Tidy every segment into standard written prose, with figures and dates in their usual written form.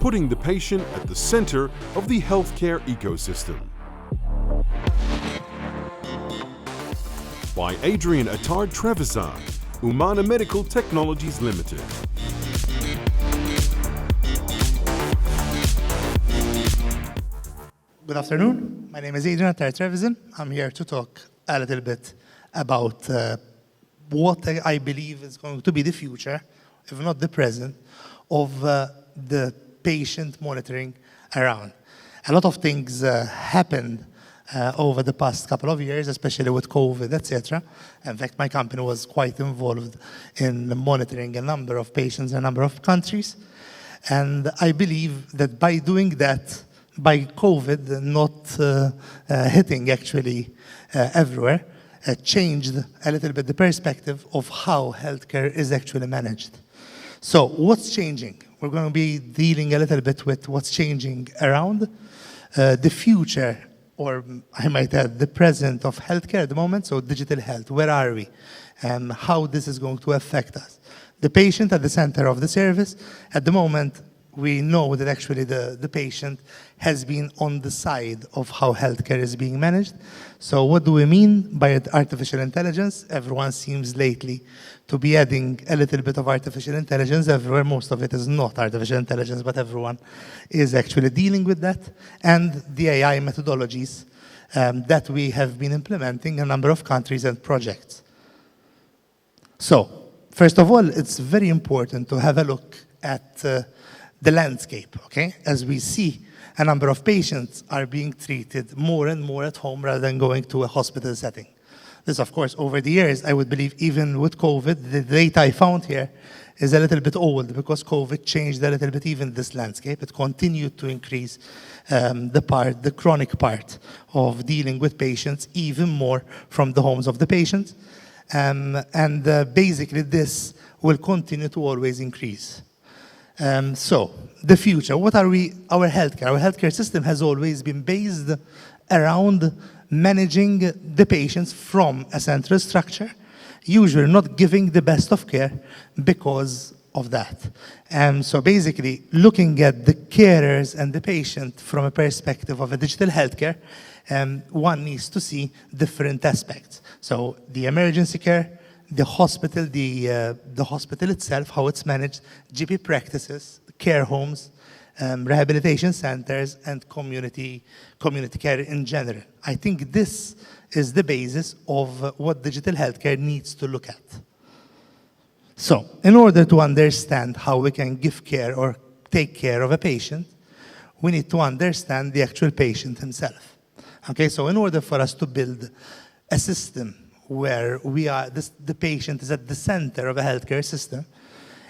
putting the patient at the center of the healthcare ecosystem. By Adrian Attard Trevisan, Umana Medical Technologies Limited. Good afternoon. My name is Adrian Attard Trevisan. I'm here to talk a little bit about what I believe is going to be the future, if not the present, of the patient monitoring around. A lot of things happened over the past couple of years, especially with COVID, etc. In fact, my company was quite involved in monitoring a number of patients in a number of countries. And I believe that by doing that, by COVID not hitting actually everywhere, changed a little bit the perspective of how healthcare is actually managed. So what's changing? We're going to be dealing a little bit with what's changing around the future, or I might add the present of healthcare at the moment, so digital health, where are we? And how this is going to affect us. The patient at the center of the service. At the moment, we know that actually the patient has been on the side of how healthcare is being managed. So what do we mean by artificial intelligence? Everyone seems lately to be adding a little bit of artificial intelligence everywhere. Most of it is not artificial intelligence, but everyone is actually dealing with that. And the AI methodologies that we have been implementing in a number of countries and projects. So, first of all, it's very important to have a look at the landscape, okay? As we see, a number of patients are being treated more and more at home rather than going to a hospital setting. This, of course, over the years, I would believe even with COVID, the data I found here is a little bit old because COVID changed a little bit even this landscape. It continued to increase the chronic part of dealing with patients even more from the homes of the patients. Basically, this will continue to always increase. So, the future, what are we, our healthcare system has always been based around managing the patients from a central structure, usually not giving the best of care because of that. So basically, looking at the carers and the patient from a perspective of a digital healthcare, one needs to see different aspects. So the emergency care, the hospital itself, how it's managed, GP practices, care homes, rehabilitation centers, and community care in general. I think this is the basis of what digital healthcare needs to look at. So, in order to understand how we can give care or take care of a patient, we need to understand the actual patient himself. Okay, so in order for us to build a system where the patient is at the center of a healthcare system,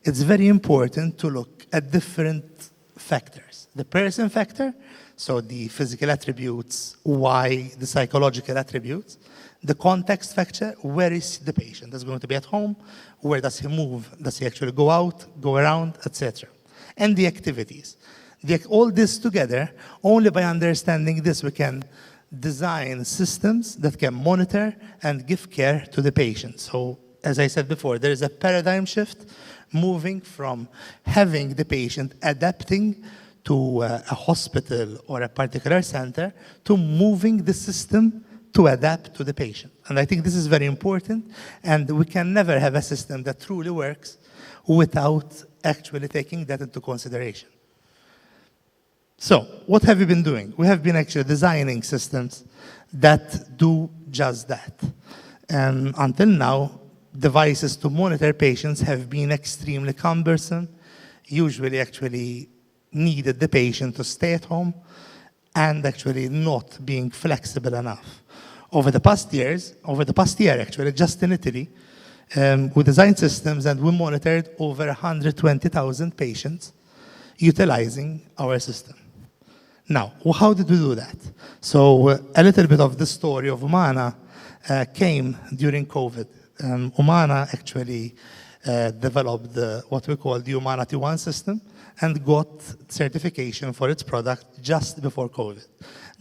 it's very important to look at different factors. The person factor, so the physical attributes, why, the psychological attributes. The context factor, where is the patient? Is he going to be at home? Where does he move? Does he actually go out, go around, etc.? And the activities. All this together, only by understanding this, we can design systems that can monitor and give care to the patient. So, as I said before, there is a paradigm shift moving from having the patient adapting to a hospital or a particular center to moving the system to adapt to the patient. And I think this is very important, and we can never have a system that truly works without actually taking that into consideration. So, what have we been doing? We have been actually designing systems that do just that. And until now, devices to monitor patients have been extremely cumbersome, usually actually needed the patient to stay at home, and actually not being flexible enough. Over the past year actually, just in Italy, we designed systems and we monitored over 120,000 patients utilizing our system. Now, how did we do that? So a little bit of the story of Umana came during COVID. Umana actually developed what we call the Umana T1 system and got certification for its product just before COVID.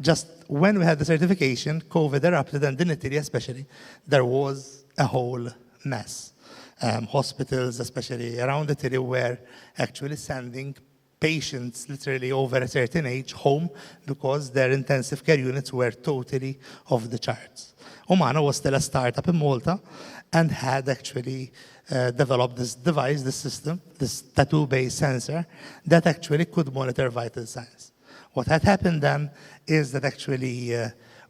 Just when we had the certification, COVID erupted, and in Italy especially, there was a whole mess. Hospitals, especially around Italy, were actually sending patients literally over a certain age home because their intensive care units were totally off the charts. Umana was still a startup in Malta and had actually developed this device, this system, this tattoo-based sensor that actually could monitor vital signs. What had happened then is that actually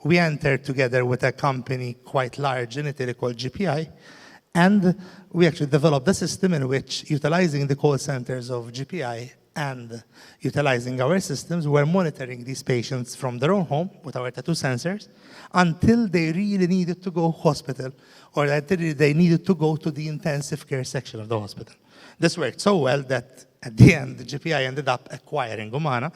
we entered together with a company quite large in Italy called GPI, and we actually developed a system in which, utilizing the call centers of GPI and utilizing our systems, we're monitoring these patients from their own home with our tattoo sensors until they really needed to go hospital or that they needed to go to the intensive care section of the hospital. This worked so well that at the end, the GPI ended up acquiring Umana,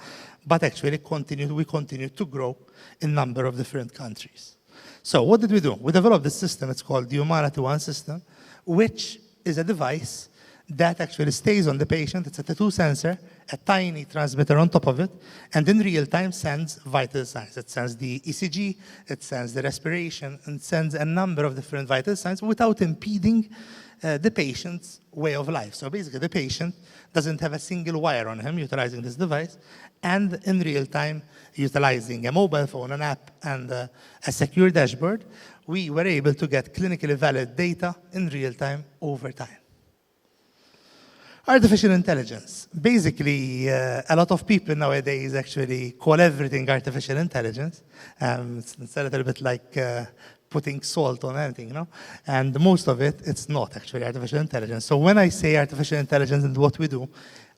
but actually we continued to grow in a number of different countries. So what did we do? We developed this system. It's called the Umana 2-1 system, which is a device that actually stays on the patient. It's a tattoo sensor, a tiny transmitter on top of it, and in real time sends vital signs. It sends the ECG, it sends the respiration, and sends a number of different vital signs without impeding the patient's way of life. So basically, the patient doesn't have a single wire on him utilizing this device, and in real time, utilizing a mobile phone, an app, and a secure dashboard, we were able to get clinically valid data in real time over time. Artificial intelligence. Basically, a lot of people nowadays actually call everything artificial intelligence. It's a little bit like putting salt on anything, you know? And most of it, it's not actually artificial intelligence. So when I say artificial intelligence and what we do,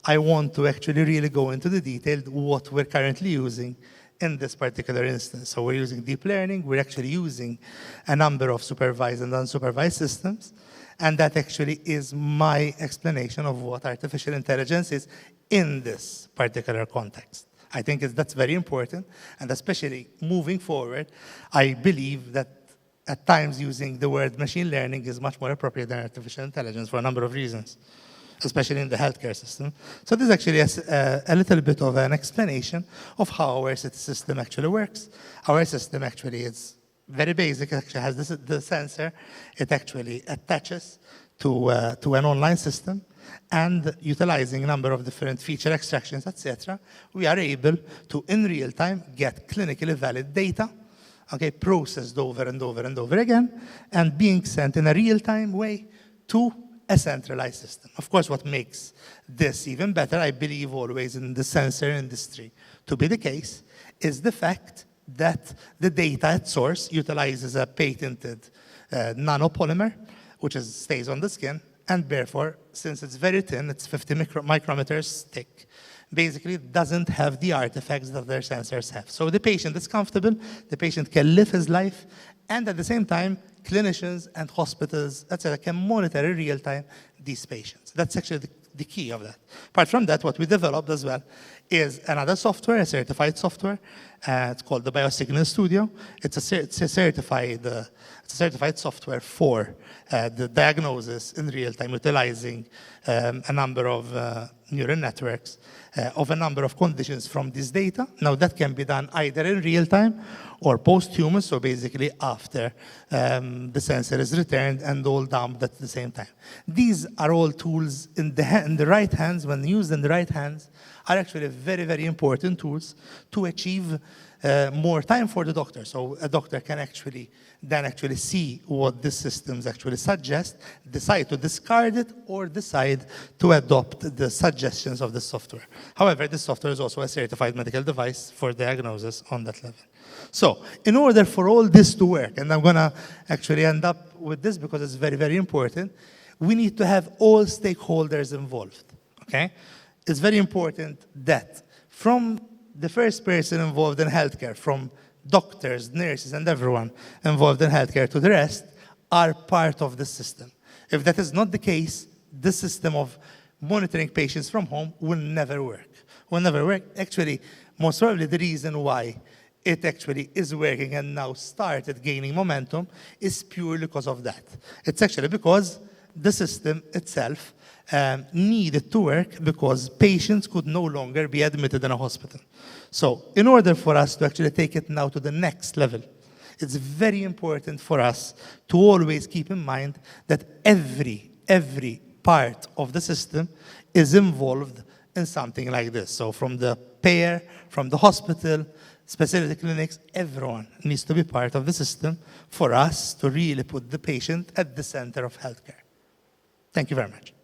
I want to actually really go into the detail what we're currently using in this particular instance. So we're using deep learning. We're actually using a number of supervised and unsupervised systems. And that actually is my explanation of what artificial intelligence is in this particular context. I think that's very important, and especially moving forward, I believe that at times using the word machine learning is much more appropriate than artificial intelligence for a number of reasons, especially in the healthcare system. So this is actually a little bit of an explanation of how our system actually works. Our system actually is very basic. It actually has the sensor. It actually attaches to an online system, and utilizing a number of different feature extractions, etc., we are able to, in real time, get clinically valid data, okay, processed over and over and over again, and being sent in a real-time way to a centralized system. Of course, what makes this even better, I believe always in the sensor industry to be the case, is the fact that the data at source utilizes a patented nanopolymer, which stays on the skin, and therefore, since it's very thin, it's 50 micrometers thick, basically it doesn't have the artifacts that their sensors have. So the patient is comfortable, the patient can live his life, and at the same time, clinicians and hospitals, etc., can monitor in real time these patients. That's actually the key of that. Apart from that, what we developed as well is another software, a certified software. It's called the BioSignal Studio. It's a certified software for the diagnosis in real time, utilizing a number of neural networks of a number of conditions from this data. Now, that can be done either in real time or post-human, so basically after the sensor is returned and all dumped at the same time. These are all tools in the right hands, when used in the right hands, are actually very, very important tools to achieve more time for the doctor. So a doctor can actually see what the systems actually suggest, decide to discard it, or decide to adopt the suggestions of the software. However, this software is also a certified medical device for diagnosis on that level. So in order for all this to work, and I'm going to actually end up with this because it's very, very important, we need to have all stakeholders involved, okay? It's very important that from the first person involved in healthcare, from doctors, nurses, and everyone involved in healthcare to the rest, are part of the system. If that is not the case, the system of monitoring patients from home will never work. Will never work. Actually, most probably the reason why it actually is working and now started gaining momentum is purely because of that. It's actually because the system itself needed to work because patients could no longer be admitted in a hospital. So in order for us to actually take it now to the next level, it's very important for us to always keep in mind that every part of the system is involved in something like this. So from the payer, from the hospital, specialty clinics, everyone needs to be part of the system for us to really put the patient at the center of healthcare. Thank you very much.